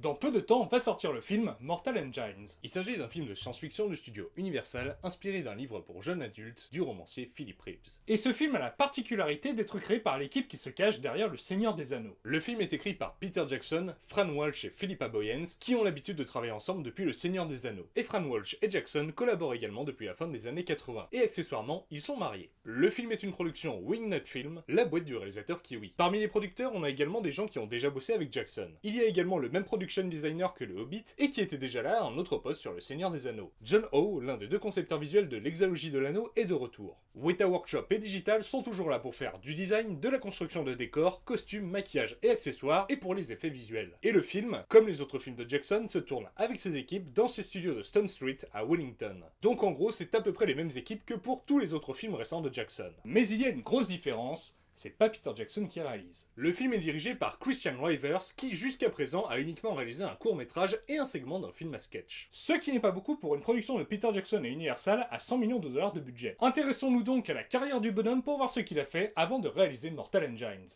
Dans peu de temps va sortir le film Mortal Engines. Il s'agit d'un film de science-fiction du studio Universal, inspiré d'un livre pour jeunes adultes du romancier Philip Reeves. Et ce film a la particularité d'être créé par l'équipe qui se cache derrière Le Seigneur des Anneaux. Le film est écrit par Peter Jackson, Fran Walsh et Philippa Boyens, qui ont l'habitude de travailler ensemble depuis Le Seigneur des Anneaux. Et Fran Walsh et Jackson collaborent également depuis la fin des années 80. Et accessoirement, ils sont mariés. Le film est une production Wingnut Film, la boîte du réalisateur Kiwi. Parmi les producteurs, on a également des gens qui ont déjà bossé avec Jackson. Il y a également le même production designer que le Hobbit et qui était déjà là à un autre poste sur Le Seigneur des Anneaux. John Howe, l'un des deux concepteurs visuels de l'Hexalogie de l'Anneau, est de retour. Weta Workshop et Digital sont toujours là pour faire du design, de la construction de décors, costumes, maquillage et accessoires et pour les effets visuels. Et le film, comme les autres films de Jackson, se tourne avec ses équipes dans ses studios de Stone Street à Wellington. Donc en gros, c'est à peu près les mêmes équipes que pour tous les autres films récents de Jackson. Mais il y a une grosse différence. C'est pas Peter Jackson qui réalise. Le film est dirigé par Christian Rivers, qui jusqu'à présent a uniquement réalisé un court-métrage et un segment d'un film à sketch. Ce qui n'est pas beaucoup pour une production de Peter Jackson et Universal à 100 millions de dollars de budget. Intéressons-nous donc à la carrière du bonhomme pour voir ce qu'il a fait avant de réaliser Mortal Engines.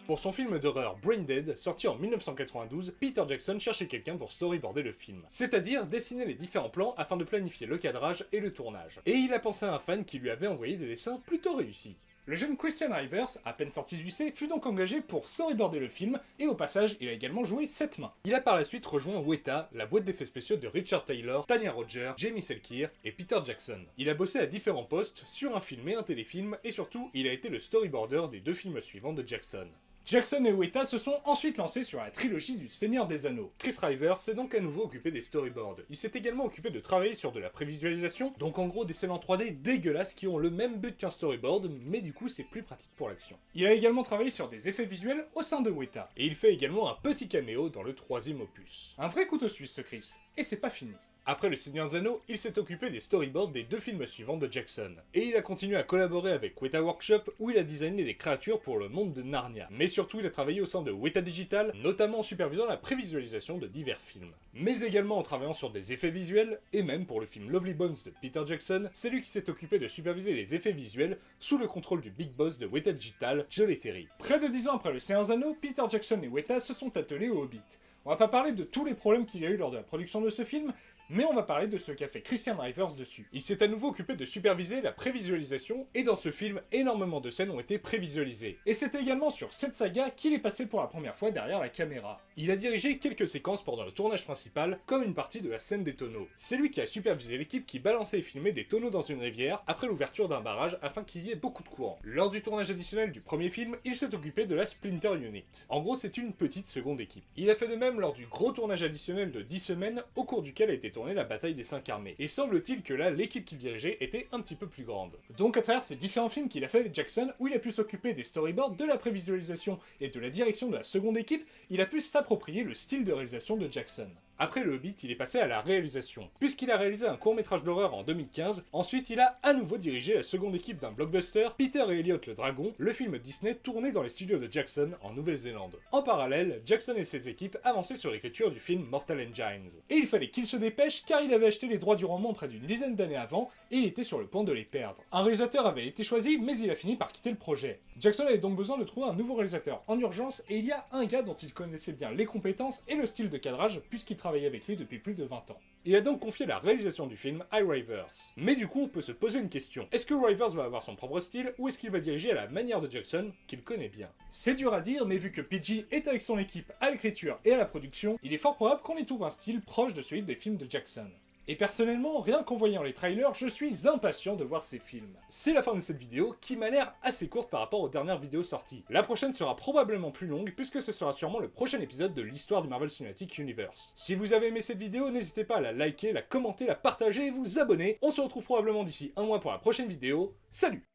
Pour son film d'horreur Brain Dead, sorti en 1992, Peter Jackson cherchait quelqu'un pour storyboarder le film. C'est-à-dire dessiner les différents plans afin de planifier le cadrage et le tournage. Et il a pensé à un fan qui lui avait envoyé des dessins plutôt réussis. Le jeune Christian Rivers, à peine sorti du lycée, fut donc engagé pour storyboarder le film, et au passage, il a également joué 7 mains. Il a par la suite rejoint Weta, la boîte d'effets spéciaux de Richard Taylor, Tanya Roger, Jamie Selkir et Peter Jackson. Il a bossé à différents postes, sur un film et un téléfilm, et surtout, il a été le storyboarder des 2 films suivants de Jackson. Jackson et Weta se sont ensuite lancés sur la trilogie du Seigneur des Anneaux. Chris Rivers s'est donc à nouveau occupé des storyboards. Il s'est également occupé de travailler sur de la prévisualisation, donc en gros des scènes en 3D dégueulasses qui ont le même but qu'un storyboard, mais du coup c'est plus pratique pour l'action. Il a également travaillé sur des effets visuels au sein de Weta, et il fait également un petit caméo dans le 3e opus. Un vrai couteau suisse ce Chris, et c'est pas fini. Après Le Seigneur des Anneaux, il s'est occupé des storyboards des 2 films suivants de Jackson. Et il a continué à collaborer avec Weta Workshop, où il a designé des créatures pour le monde de Narnia. Mais surtout, il a travaillé au sein de Weta Digital, notamment en supervisant la prévisualisation de divers films. Mais également en travaillant sur des effets visuels, et même pour le film Lovely Bones de Peter Jackson, c'est lui qui s'est occupé de superviser les effets visuels sous le contrôle du big boss de Weta Digital, Joe Letteri. Près de 10 ans après Le Seigneur des Anneaux, Peter Jackson et Weta se sont attelés au Hobbit. On va pas parler de tous les problèmes qu'il y a eu lors de la production de ce film, mais on va parler de ce qu'a fait Christian Rivers dessus. Il s'est à nouveau occupé de superviser la prévisualisation, et dans ce film, énormément de scènes ont été prévisualisées. Et c'est également sur cette saga qu'il est passé pour la première fois derrière la caméra. Il a dirigé quelques séquences pendant le tournage principal, comme une partie de la scène des tonneaux. C'est lui qui a supervisé l'équipe qui balançait et filmait des tonneaux dans une rivière après l'ouverture d'un barrage afin qu'il y ait beaucoup de courant. Lors du tournage additionnel du premier film, il s'est occupé de la Splinter Unit. En gros, c'est une petite seconde équipe. Il a fait de même lors du gros tournage additionnel de 10 semaines, au cours duquel a été tourné la bataille des 5 armées. Et semble-t-il que là, l'équipe qu'il dirigeait était un petit peu plus grande. Donc à travers ces différents films qu'il a fait avec Jackson, où il a pu s'occuper des storyboards, de la prévisualisation et de la direction de la seconde équipe, il a pu s'approprier le style de réalisation de Jackson. Après le Hobbit, il est passé à la réalisation. Puisqu'il a réalisé un court-métrage d'horreur en 2015, ensuite il a à nouveau dirigé la seconde équipe d'un blockbuster, Peter et Elliot le Dragon, le film Disney tourné dans les studios de Jackson en Nouvelle-Zélande. En parallèle, Jackson et ses équipes avançaient sur l'écriture du film Mortal Engines. Et il fallait qu'il se dépêche car il avait acheté les droits du roman près d'une dizaine d'années avant et il était sur le point de les perdre. Un réalisateur avait été choisi mais il a fini par quitter le projet. Jackson avait donc besoin de trouver un nouveau réalisateur en urgence et il y a un gars dont il connaissait bien les compétences et le style de cadrage puisqu'il travaillait avec lui depuis plus de 20 ans. Il a donc confié la réalisation du film à Rivers. Mais du coup, on peut se poser une question. Est-ce que Rivers va avoir son propre style ou est-ce qu'il va diriger à la manière de Jackson, qu'il connaît bien? C'est dur à dire, mais vu que PG est avec son équipe à l'écriture et à la production, il est fort probable qu'on y trouve un style proche de celui des films de Jackson. Et personnellement, rien qu'en voyant les trailers, je suis impatient de voir ces films. C'est la fin de cette vidéo, qui m'a l'air assez courte par rapport aux dernières vidéos sorties. La prochaine sera probablement plus longue, puisque ce sera sûrement le prochain épisode de l'histoire du Marvel Cinematic Universe. Si vous avez aimé cette vidéo, n'hésitez pas à la liker, la commenter, la partager et vous abonner. On se retrouve probablement d'ici un mois pour la prochaine vidéo. Salut!